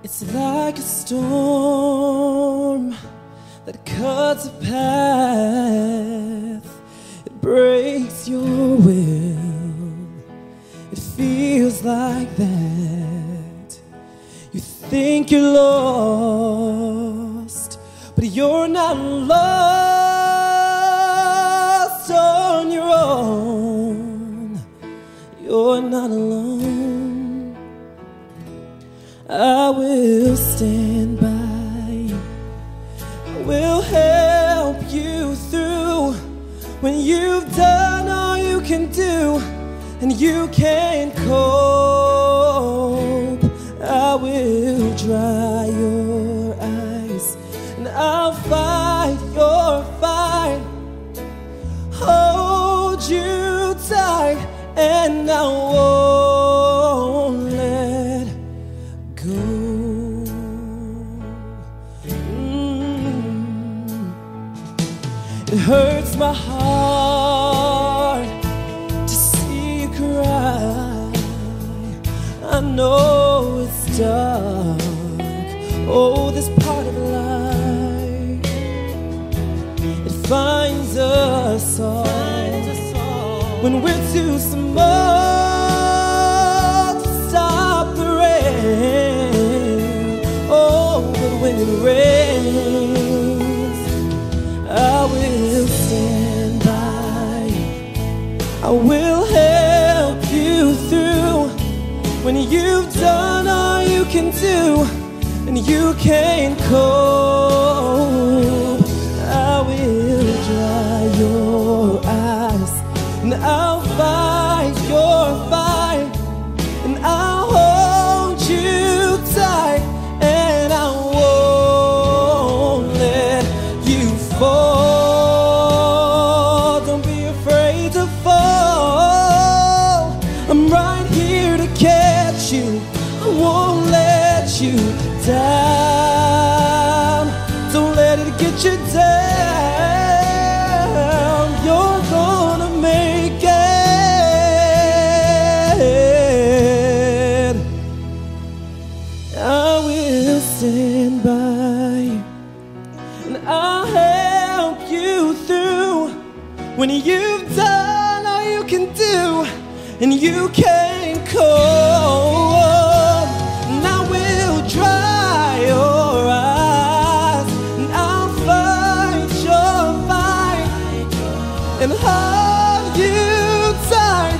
It's like a storm that cuts a path. It breaks your will. It feels like that. You think you're lost, but you're not lost on your own. You're not alone. I will stand by you. I will help you through when you've done all you can do and you can't cope. I will dry your eyes and I'll fight your fight, hold you tight, and I won't let go. It hurts my heart to see you cry. I know it's dark, oh, this part of life. It finds us all when we're too small to stop the rain. Oh, but when it rains, I will stand by you. I will help you through when you've done all you can do and you can't cope. I will dry your eyes and I'll fight your fight, and I'll hold you tight, and I won't let you fall. Don't be afraid to fall. I'm right here to catch you. I won't let you down. Don't let it get you down. You're gonna make it. I will stand by you and I'll help you through when you've done all you can do and you can't cope. And I will dry your eyes and I'll fight your fight and hold you tight,